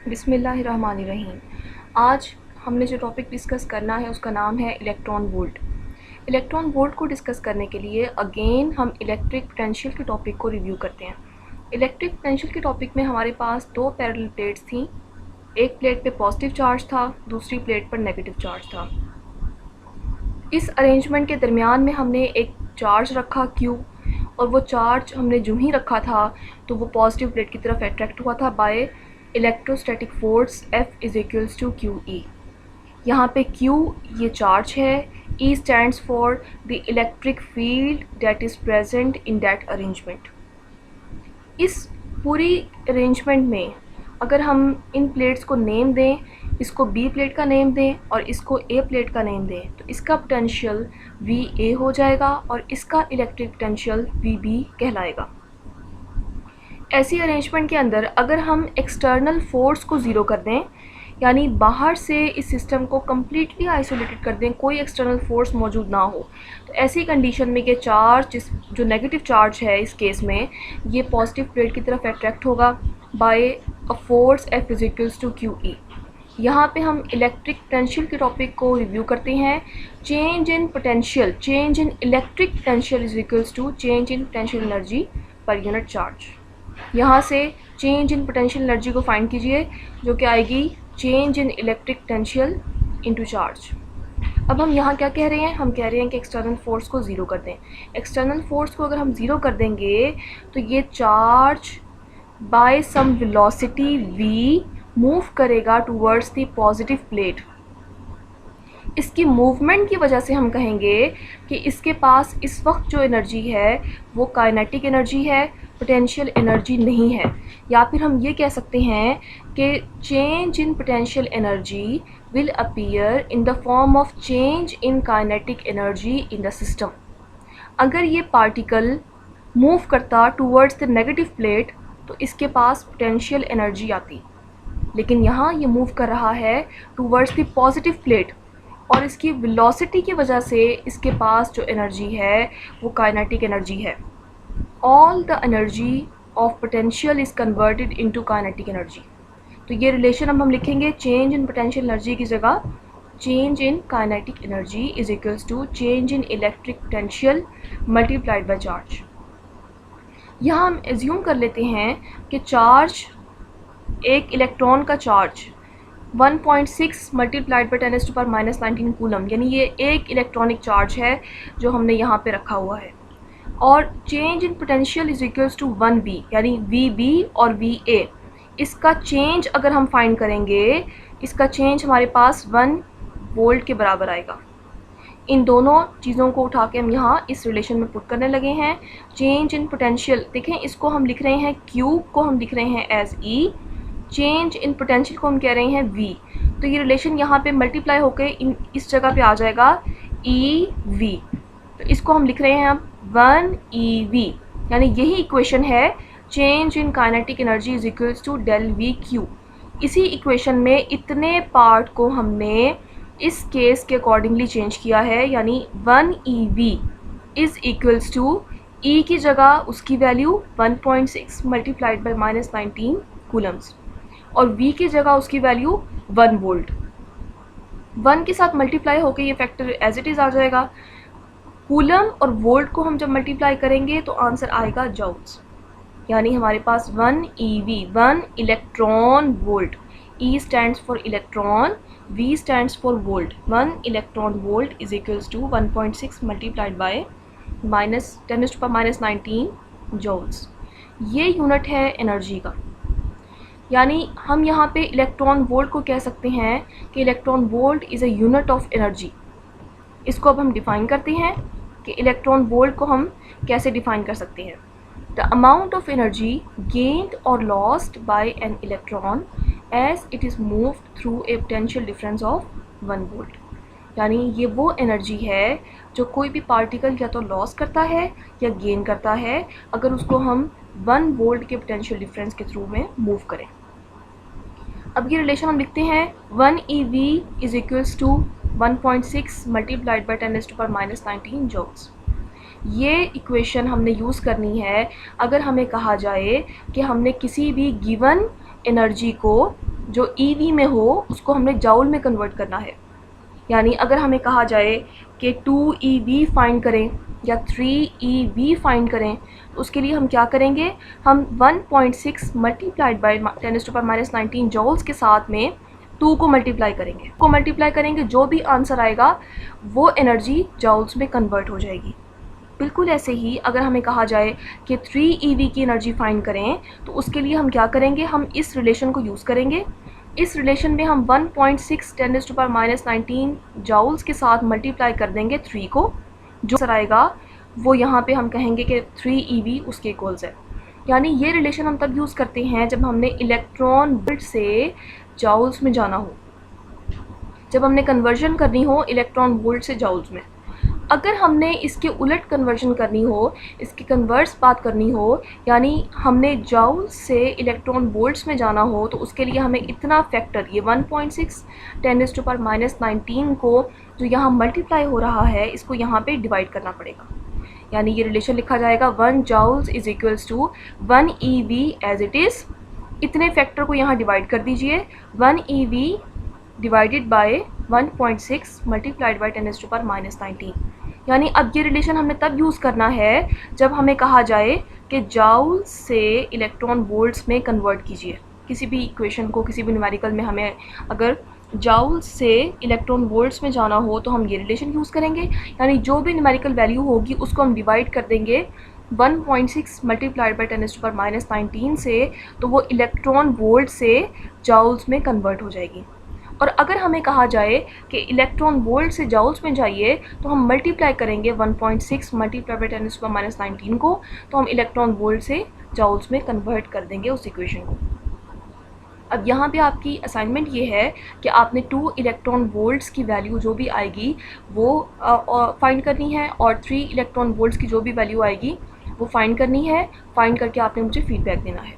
बिस्मिल्लाहिर्रहमानिर्रहीम। आज हमने जो टॉपिक डिस्कस करना है उसका नाम है इलेक्ट्रॉन वोल्ट। इलेक्ट्रॉन वोल्ट को डिस्कस करने के लिए अगेन हम इलेक्ट्रिक पोटेंशियल के टॉपिक को रिव्यू करते हैं। इलेक्ट्रिक पोटेंशियल के टॉपिक में हमारे पास दो पैरेलल प्लेट्स थी। एक प्लेट पे पॉजिटिव चार्ज था, दूसरी प्लेट पर नेगेटिव चार्ज था। इस अरेंजमेंट के दरमियान में हमने एक चार्ज रखा Q, और वो चार्ज हमने जो ही रखा था तो वो पॉजिटिव प्लेट की तरफ अट्रैक्ट हुआ था by electrostatic force F is equals to QE। यहाँ पे Q ये चार्ज है, E stands for the electric field that is present in that arrangement. इस पूरी अरेंजमेंट में अगर हम इन प्लेट्स को नेम दें, इसको B प्लेट का नेम दें और इसको A प्लेट का नेम दें, तो इसका पोटेंशियल VA हो जाएगा और इसका इलेक्ट्रिक पोटेंशियल VB कहलाएगा। ऐसी अरेंजमेंट के अंदर अगर हम एक्सटर्नल फोर्स को ज़ीरो कर दें, यानी बाहर से इस सिस्टम को कम्प्लीटली आइसोलेटेड कर दें, कोई एक्सटर्नल फोर्स मौजूद ना हो, तो ऐसी कंडीशन में कि चार्ज जो नेगेटिव चार्ज है इस केस में ये पॉजिटिव प्लेट की तरफ अट्रैक्ट होगा by a force F is equals to QE। यहाँ पे हम इलेक्ट्रिक पोटेंशियल के टॉपिक को रिव्यू करते हैं। Change in potential, change in electric potential is equals to change in potential energy per unit charge. यहाँ से चेंज इन पोटेंशियल एनर्जी को फाइंड कीजिए जो कि आएगी change in electric potential into charge. अब हम यहाँ क्या कह रहे हैं, हम कह रहे हैं कि एक्सटर्नल फोर्स को ज़ीरो कर दें। एक्सटर्नल फोर्स को अगर हम ज़ीरो कर देंगे तो ये charge by some velocity v move करेगा टूवर्ड्स द पॉजिटिव प्लेट। इसकी मूवमेंट की वजह से हम कहेंगे कि इसके पास इस वक्त जो एनर्जी है वो काइनेटिक एनर्जी है, पोटेंशियल एनर्जी नहीं है। या फिर हम ये कह सकते हैं कि change in potential energy will appear in the form of change in kinetic energy in the system. अगर ये पार्टिकल मूव करता टूवर्ड्स द नेगेटिव प्लेट तो इसके पास पोटेंशियल एनर्जी आती, लेकिन यहाँ ये मूव कर रहा है टूवर्ड्स द पॉजिटिव प्लेट और इसकी वेलोसिटी की वजह से इसके पास जो एनर्जी है वो काइनेटिक एनर्जी है। All the energy of potential is converted into kinetic energy. तो ये रिलेशन अब हम लिखेंगे चेंज इन पोटेंशियल एनर्जी की जगह change in kinetic energy is equals to change in electric potential multiplied by charge. यहाँ हम एज्यूम कर लेते हैं कि चार्ज, एक इलेक्ट्रॉन का चार्ज 1.6 मल्टीप्लाइड बाई 10⁻⁻19 कूलम, यानी ये एक इलेक्ट्रॉनिक चार्ज है जो हमने यहाँ पे रखा हुआ है। और change in potential is equals to 1V, यानी VB और VA। इसका चेंज अगर हम फाइंड करेंगे, इसका चेंज हमारे पास 1 वोल्ट के बराबर आएगा। इन दोनों चीज़ों को उठा के हम यहाँ इस रिलेशन में पुट करने लगे हैं। चेंज इन पोटेंशियल, देखें इसको हम लिख रहे हैं Q को हम लिख रहे हैं as E, change in potential को हम कह रहे हैं V। तो ये रिलेशन यहाँ पे मल्टीप्लाई होकर इस जगह पे आ जाएगा EV। तो इसको हम लिख रहे हैं अब 1EV, यानी यही इक्वेशन है change in kinetic energy is equals to del VQ। इसी इक्वेशन में इतने पार्ट को हमने इस केस के अकॉर्डिंगली चेंज किया है, यानी 1EV is equals to E की जगह उसकी वैल्यू 1.6 मल्टीप्लाइड बाई -19 कूलम्स और V की जगह उसकी वैल्यू 1 वोल्ट। 1 के साथ मल्टीप्लाई होकर ये फैक्टर एज इट इज़ आ जाएगा। कूलम और वोल्ट को हम जब मल्टीप्लाई करेंगे तो आंसर आएगा जॉल्स, यानी हमारे पास 1EV 1 electron volt. E stands for electron, V stands for volt. 1 electron volt is equals to 1.6 multiplied by -10⁻⁻19 joules. ये यूनिट है एनर्जी का, यानी हम यहाँ पे इलेक्ट्रॉन वोल्ट को कह सकते हैं कि electron volt is a unit of energy. इसको अब हम डिफ़ाइन करते हैं कि इलेक्ट्रॉन वोल्ट को हम कैसे डिफ़ाइन कर सकते हैं। The amount of energy gained और lost by an electron as it is moved through a potential difference of 1 volt. यानी ये वो एनर्जी है जो कोई भी पार्टिकल या तो लॉस करता है या गेन करता है अगर उसको हम 1 वोल्ट के पोटेंशियल डिफरेंस के थ्रू में मूव करें। अब ये रिलेशन हम लिखते हैं 1EV is equals to 1.6 multiplied by 10⁻⁻19 joules. ये इक्वेशन हमने यूज़ करनी है अगर हमें कहा जाए कि हमने किसी भी गिवन एनर्जी को जो ईवी में हो उसको हमने जाउल में कन्वर्ट करना है। यानी अगर हमें कहा जाए कि 2 EV फाइंड करें या 3 EV फाइंड करें, तो उसके लिए हम क्या करेंगे, हम 1.6 मल्टीप्लाइड बाई 10⁻⁻19 जॉल्स के साथ में 2 को मल्टीप्लाई करेंगे, जो भी आंसर आएगा वो एनर्जी जॉल्स में कन्वर्ट हो जाएगी। बिल्कुल ऐसे ही अगर हमें कहा जाए कि 3 EV की एनर्जी फाइंड करें, तो उसके लिए हम क्या करेंगे, हम इस रिलेशन को यूज़ करेंगे। इस रिलेशन में हम 1.6 10⁻⁻19 जाउल्स के साथ मल्टीप्लाई कर देंगे 3 को, जो आंसर आएगा वो यहाँ पे हम कहेंगे कि 3 EV उसके इक्वल्स है। यानी ये रिलेशन हम तब यूज़ करते हैं जब हमने इलेक्ट्रॉन वोल्ट से जाउल्स में जाना हो, जब हमने कन्वर्जन करनी हो इलेक्ट्रॉन वोल्ट से जाउल्स में। अगर हमने इसके उलट कन्वर्जन करनी हो, इसकी कन्वर्स बात करनी हो, यानी हमने जाउल से इलेक्ट्रॉन वोल्ट्स में जाना हो, तो उसके लिए हमें इतना फैक्टर, ये 1.6 10⁻⁻19 को जो यहाँ मल्टीप्लाई हो रहा है, इसको यहाँ पे डिवाइड करना पड़ेगा। यानी ये रिलेशन लिखा जाएगा 1 joules is equals to 1 EV as it is. इतने फैक्टर को यहाँ डिवाइड कर दीजिए, 1 EV divided by 1.6 multiplied by 10⁻⁻19। यानी अब ये रिलेशन हमने तब यूज़ करना है जब हमें कहा जाए कि जाउल से इलेक्ट्रॉन वोल्ट्स में कन्वर्ट कीजिए। किसी भी इक्वेशन को, किसी भी न्यूमेरिकल में हमें अगर जाउल से इलेक्ट्रॉन वोल्ट्स में जाना हो तो हम ये रिलेशन यूज़ करेंगे। यानी जो भी न्यूमेरिकल वैल्यू होगी उसको हम डिवाइड कर देंगे 1.6 मल्टीप्लाइड बाई 10⁻⁻19 से, तो वो इलेक्ट्रॉन वोल्ट से जाउल्स में कन्वर्ट हो जाएगी। और अगर हमें कहा जाए कि इलेक्ट्रॉन वोल्ट से जाउल्स में जाइए, तो हम मल्टीप्लाई करेंगे 1.6 मल्टीप्लाई बाई 10⁻⁻19 को, तो हम इलेक्ट्रॉन वोल्ट से जाउल्स में कन्वर्ट कर देंगे उस इक्वेशन को। अब यहाँ पे आपकी असाइनमेंट ये है कि आपने 2 इलेक्ट्रॉन वोल्ट्स की वैल्यू जो भी आएगी वो फाइंड करनी है, और 3 इलेक्ट्रॉन वोल्ट्स की जो भी वैल्यू आएगी वो फाइंड करनी है। फाइंड करके आपने मुझे फीडबैक देना है।